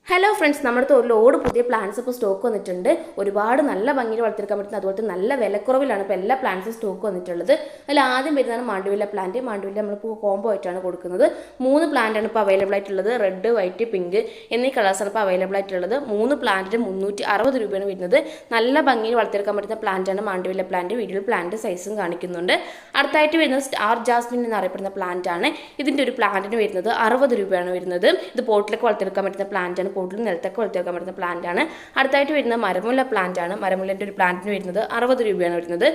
Hello friends, നമ്മുടെ അടുത്ത് ഒരു ലോഡ് പുതിയ പ്ലാന്റ്സ് ഇപ്പോൾ സ്റ്റോക്ക് വന്നിട്ടുണ്ട്. ഒരുപാട് നല്ല ഭംഗിയിൽ വളർത്തിയെടുക്കാൻ പറ്റുന്ന അതുപോലെ നല്ല വിലക്കുറവിലാണ് ഇപ്പോൾ എല്ലാ പ്ലാന്റ്സും സ്റ്റോക്ക് വന്നിട്ടുള്ളത്. അതിൽ ആദ്യം വരുന്നതാണ് മാണ്ഡ്യവില്ല പ്ലാന്റ്. മാണ്ഡ്യവില്ല നമ്മളിപ്പോൾ കോംബോ ആയിട്ടാണ് കൊടുക്കുന്നത്. 3 പ്ലാന്റാണ് ഇപ്പോൾ അവൈലബിൾ ആയിട്ടുള്ളത്. റെഡ്, വൈറ്റ്, പിങ്ക് എന്നീ കളേഴ്സാണ് ഇപ്പോൾ അവൈലബിൾ ആയിട്ടുള്ളത്. 3 പ്ലാന്റിന് 360 രൂപയാണ് വരുന്നത്. നല്ല ഭംഗിയിൽ വളർത്തിയെടുക്കാൻ പറ്റുന്ന പ്ലാന്റാണ് മാണ്ഡ്യവില്ല പ്ലാന്റ്. വീഡിയോയിൽ പ്ലാന്റ് സൈസും കാണിക്കുന്നുണ്ട്. അടുത്തായിട്ട് വരുന്നത് സ്റ്റാർ ജാസ്മിൻ എന്നറിയപ്പെടുന്ന പ്ലാന്റ് ആണ്. ഇതിൻ്റെ ഒരു പ്ലാന്റിന് വരുന്നത് 60 രൂപയാണ് വരുന്നത്. ഇത് പോട്ടിലൊക്കെ വളർത്തിയെടുക്കാൻ പറ്റുന്ന പ്ലാന്റ് ആണ്. പോട്ടിൽ നിലത്തൊക്കെ വളർത്തിയെടുക്കാൻ പറ്റുന്ന പ്ലാന്റ് ആണ്. അടുത്തായിട്ട് വരുന്നത് മരമുല്ല പ്ലാന്റ് ആണ്. മരമുല്ലിൻ്റെ ഒരു പ്ലാന്റിന് വരുന്നത് 60 രൂപയാണ് വരുന്നത്.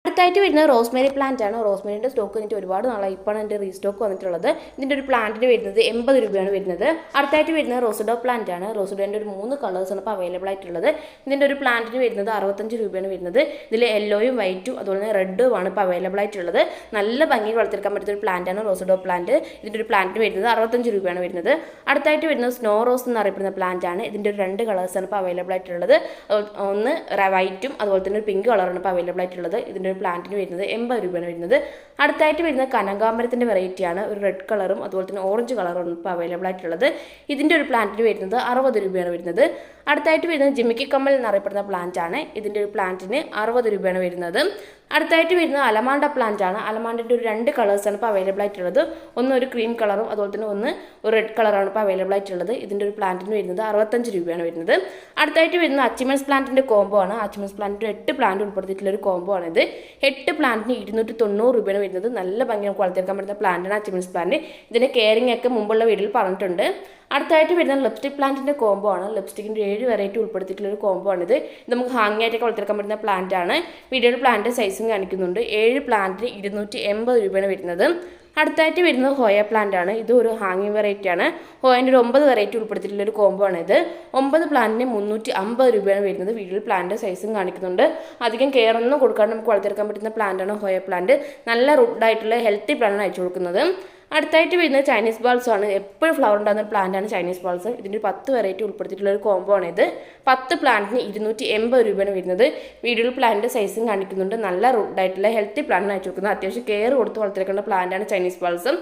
അടുത്തായിട്ട് വരുന്നത് റോസ്മേരി പ്ലാന്റ് ആണ്. റോസ്മേരിൻ്റെ സ്റ്റോക്ക് വന്നിട്ട് ഒരുപാട് നാളായി. ഇപ്പോഴാണ് എൻ്റെ റീസ്റ്റോക്ക് വന്നിട്ടുള്ളത്. ഇതിൻ്റെ ഒരു പ്ലാന്റിന് വരുന്നത് 80 രൂപയാണ് വരുന്നത്. അടുത്തായിട്ട് വരുന്നത് റോസിഡോ പ്ലാന്റ് ആണ്. റോസിഡോൻ്റെ ഒരു 3 കളേഴ്സാണ് ഇപ്പോൾ അവൈലബിൾ ആയിട്ടുള്ളത്. ഇതിൻ്റെ ഒരു പ്ലാന്റിന് വരുന്നത് 65 രൂപയാണ് വരുന്നത്. ഇതിൽ യെല്ലോയും വൈറ്റും അതുപോലെ തന്നെ റെഡും ആണ് ഇപ്പോൾ അവൈലബിൾ ആയിട്ടുള്ളത്. നല്ല ഭംഗിയിൽ വളർത്തിയെടുക്കാൻ പറ്റുന്ന ഒരു പ്ലാന്റ് ആണ് റോസിഡോ പ്ലാന്റ്. ഇതിൻ്റെ ഒരു പ്ലാന്റിന് വരുന്നത് 65 രൂപയാണ് വരുന്നത്. അടുത്തായിട്ട് വരുന്നത് സ്നോ റോസ് എന്നറിയപ്പെടുന്ന പ്ലാന്റ് ആണ്. ഇതിൻ്റെ ഒരു 2 കളേഴ്സാണ് ഇപ്പോൾ അവൈലബിൾ ആയിട്ടുള്ളത്. ഒന്ന് വൈറ്റും അതുപോലെ തന്നെ ഒരു പിങ്ക് കളറാണ് ഇപ്പോൾ അവൈലബിൾ ആയിട്ടുള്ളത്. ഇതിൻ്റെ ഒരു പ്ലാന്റിന് വരുന്നത് 80 രൂപയാണ് വരുന്നത്. അടുത്തായിട്ട് വരുന്നത് കനകാംബരത്തിൻ്റെ വെറൈറ്റിയാണ്. ഒരു റെഡ് കളറും അതുപോലെ തന്നെ ഓറഞ്ച് കളറും ഇപ്പോൾ അവൈലബിൾ ആയിട്ടുള്ളത്. ഇതിൻ്റെ ഒരു പ്ലാന്റിന് വരുന്നത് 60 രൂപയാണ് വരുന്നത്. അടുത്തായിട്ട് വരുന്നത് ജിമിക്കി കമ്മൽ എന്നറിയപ്പെടുന്ന പ്ലാന്റ് ആണ്. ഇതിൻ്റെ ഒരു പ്ലാന്റിന് 60 രൂപയാണ് വരുന്നത്. അടുത്തായിട്ട് വരുന്നത് അലമാണ്ട പ്ലാന്റ് ആണ്. അലമാണ്ടിൻ്റെ ഒരു 2 കളേഴ്സാണ് ഇപ്പോൾ അവൈലബിൾ ആയിട്ടുള്ളത്. ഒന്ന് ഒരു ക്രീം കളറും അതുപോലെ തന്നെ ഒന്ന് ഒരു റെഡ് കളറാണ് ഇപ്പോൾ അവൈലബിൾ ആയിട്ടുള്ളത്. ഇതിൻ്റെ ഒരു പ്ലാന്റിന് വരുന്നത് 65 രൂപയാണ് വരുന്നത്. അടുത്തായിട്ട് വരുന്നത് അച്ചിമൻസ് പ്ലാന്റിൻ്റെ കോംബോ ആണ്. അച്ചിമൻസ് പ്ലാന്റിൻ്റെ 8 പ്ലാന്റ് ഉൾപ്പെടുത്തിയിട്ടുള്ള ഒരു കോംബോ ആണിത്. 8 പ്ലാന്റിന് 290 രൂപയാണ് വരുന്നത്. നല്ല ഭംഗി നമുക്ക് വളർത്തിയെടുക്കാൻ പറ്റുന്ന പ്ലാന്റാണ് അച്ചിമൻസ് പ്ലാന്റ്. ഇതിൻ്റെ കെയറിംഗ് ഒക്കെ മുമ്പുള്ള വീഡിയോയിൽ പറഞ്ഞിട്ടുണ്ട്. അടുത്തായിട്ട് വരുന്നത് ലിപ്സ്റ്റിക് പ്ലാന്റിൻ്റെ കോംബോ ആണ്. ലിപ്സ്റ്റിക്കിൻ്റെ 7 വെറൈറ്റി ഉൾപ്പെടുത്തിയിട്ടുള്ള ഒരു കോംബോ ആണിത്. ഇത് നമുക്ക് ഹാങ് ആയിട്ടൊക്കെ വളർത്തിയെടുക്കാൻ പറ്റുന്ന പ്ലാന്റ് ആണ്. വീഡിയോയിൽ പ്ലാന്റ് സൈസും കാണിക്കുന്നുണ്ട്. 7 പ്ലാന്റിന് 280 രൂപയാണ് വരുന്നത്. അടുത്തായിട്ട് വരുന്നത് ഹോയ പ്ലാന്റ് ആണ്. ഇത് ഒരു ഹാങ്ങിങ് വെറൈറ്റി ആണ്. ഹോയൻ്റെ ഒരു 9 വെറൈറ്റി ഉൾപ്പെടുത്തിയിട്ടുള്ള ഒരു കോംബോ ആണ് ഇത്. 9 പ്ലാന്റിന് 350 രൂപയാണ് വരുന്നത്. വീഡിയോയിൽ പ്ലാന്റ് സൈസും കാണിക്കുന്നുണ്ട്. അധികം കെയർ ഒന്നും കൊടുക്കാണ്ട് നമുക്ക് വളർത്തിയെടുക്കാൻ പറ്റുന്ന പ്ലാന്റ് ആണ് ഹോയ പ്ലാന്റ്. നല്ല റൂട്ടായിട്ടുള്ള ഹെൽത്തി പ്ലാന്റാണ് അയച്ചു കൊടുക്കുന്നത്. അടുത്തായിട്ട് വരുന്നത് ചൈനീസ് ബാൾസ് ആണ്. എപ്പോഴും ഫ്ലവർ ഉണ്ടാകുന്ന ഒരു പ്ലാന്റാണ് ചൈനീസ് ബാൾസ്. ഇതിൻ്റെ 10 വെറൈറ്റി ഉൾപ്പെടുത്തിയിട്ടുള്ള ഒരു കോംബോ ആണ് ഇത്. 10 പ്ലാന്റിന് 280 രൂപയാണ് വരുന്നത്. വീഡിയോയിൽ പ്ലാന്റ് സൈസും കാണിക്കുന്നുണ്ട്. നല്ല റൂട്ടായിട്ടുള്ള ഹെൽത്തി പ്ലാന്റാണ് അയച്ചു കൊടുക്കുന്നത്. അത്യാവശ്യം കെയർ കൊടുത്ത് വളർത്തിയെടുക്കേണ്ട പ്ലാന്റാണ് ചൈനീസ് ബാൾസും.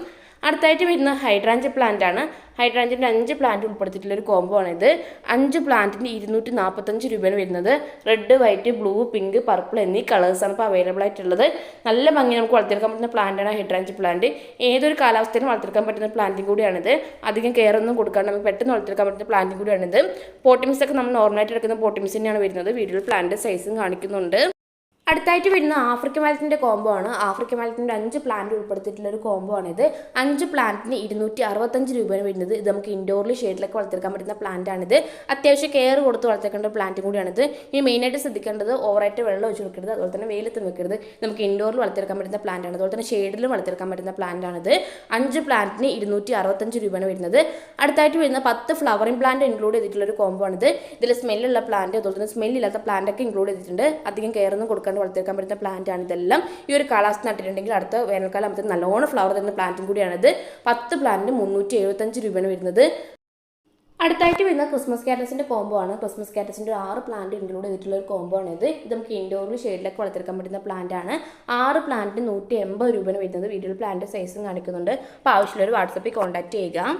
അടുത്തായിട്ട് വരുന്നത് ഹൈഡ്രാഞ്ച് പ്ലാന്റ് ആണ്. ഹൈഡ്രാഞ്ചിൻ്റെ 5 പ്ലാന്റ് ഉൾപ്പെടുത്തിയിട്ടുള്ള ഒരു കോംബോ ആണിത്. 5 പ്ലാന്റിന് 245 രൂപയാണ് വരുന്നത്. Red, white, blue, pink, purple എന്നീ കളേഴ്സാണ് ഇപ്പോൾ അവൈലബിൾ ആയിട്ടുള്ളത്. നല്ല ഭംഗി നമുക്ക് വളർത്തിയെടുക്കാൻ പറ്റുന്ന പ്ലാന്റാണ് ഹൈഡ്രാഞ്ച് പ്ലാന്റ്. ഏതൊരു കാലാവസ്ഥയിലും വളർത്തിയെടുക്കാൻ പറ്റുന്ന പ്ലാന്റും കൂടിയാണിത്. അധികം കെയർ ഒന്നും കൊടുക്കാണ്ട് നമുക്ക് പെട്ടെന്ന് വളർത്തിയെടുക്കാൻ പറ്റുന്ന പ്ലാന്റും കൂടിയാണിത്. പോട്ടിമിക്സ് ഒക്കെ നമ്മൾ നോർമലായിട്ട് എടുക്കുന്ന പോട്ടിമിക്സ് തന്നെയാണ് വരുന്നത്. വീഡിയോയിൽ പ്ലാന്റ് സൈസും കാണിക്കുന്നുണ്ട്. അടുത്തായിട്ട് വരുന്ന ആഫ്രിക്കൻ വാലറ്റിൻ്റെ കോംബോ ആണ്. ആഫ്രിക്കൻ വാലറ്റിൻ്റെ 5 പ്ലാന്റ് ഉൾപ്പെടുത്തിയിട്ടുള്ള ഒരു കോംബോ ആണിത്. 5 പ്ലാന്റിന് 265 രൂപയാണ് വരുന്നത്. ഇത് നമുക്ക് ഇൻഡോറിൽ ഷെയ്ഡിലൊക്കെ വളർത്തിയെടുക്കാൻ പറ്റുന്ന പ്ലാന്റ് ആണിത്. അത്യാവശ്യം കെയർ കൊടുത്ത് വളർത്തിയേക്കേണ്ട പ്ലാന്റും കൂടിയാണിത്. ഇനി മെയിനായിട്ട് ശ്രദ്ധിക്കേണ്ടത് ഓവറായിട്ട് വെള്ളം ഒഴിച്ച് വെക്കരുത്, അതുപോലെ തന്നെ വെയിലത്ത് വെക്കരുത്. നമുക്ക് ഇൻഡോറിൽ വളർത്തിയെടുക്കാൻ പറ്റുന്ന പ്ലാന്റ് ആണ്. അതുപോലെ തന്നെ ഷെയ്ഡിലും വളർത്തിയെടുക്കാൻ പറ്റുന്ന പ്ലാന്റ് ആണിത്. 5 പ്ലാന്റിന് 265 രൂപയാണ് വരുന്നത്. അടുത്തായിട്ട് വരുന്ന 10 ഫ്ലവറിംഗ് പ്ലാന്റ് ഇൻക്ലൂഡ് ചെയ്തിട്ടുള്ള ഒരു കോംബോ ആണിത്. ഇതിൽ സ്മെല്ലുള്ള പ്ലാന്റ് അതുപോലെ തന്നെ സ്മെല്ലില്ലാത്ത പ്ലാന്റ് ഒക്കെ ഇൻക്ലൂഡ് ചെയ്തിട്ടുണ്ട്. അധികം കെയർ ഒന്നും കൊടുക്കാൻ വളർത്തിയെടുക്കാൻ പറ്റുന്ന പ്ലാന്റ് ആണ് ഇതെല്ലാം. ഈ ഒരു കാലാവസ്ഥ നട്ടിട്ടുണ്ടെങ്കിൽ അടുത്ത വേനൽക്കാലം ആകുമ്പോൾ നല്ലോണം ഫ്ലവർ തരുന്ന പ്ലാന്റും കൂടിയാണിത്. 10 പ്ലാന്റിന് 375 രൂപയാണ് വരുന്നത്. അടുത്തായിട്ട് വരുന്ന ക്രിസ്മസ് കാറ്റസിൻ്റെ കോംബോ ആണ്. ക്രിസ്മസ് കാറ്റസിൻ്റെ 6 പ്ലാന്റ് ഇൻക്ലൂഡ് ചെയ്തിട്ടുള്ള ഒരു കോംബോ ആണ് ഇത്. ഇത് നമുക്ക് ഇൻഡോറിൽ ഷെയ്ഡിലൊക്കെ വളർത്തിയെടുക്കാൻ പറ്റുന്ന പ്ലാന്റ് ആണ്. 6 പ്ലാന്റിന് 180 രൂപയാണ് വരുന്നത്. വീഡിയോയിൽ പ്ലാന്റ് സൈസും കാണിക്കുന്നുണ്ട്. അപ്പോൾ ആവശ്യമുള്ളവർ വാട്സപ്പിൽ കോൺടാക്ട് ചെയ്യുക.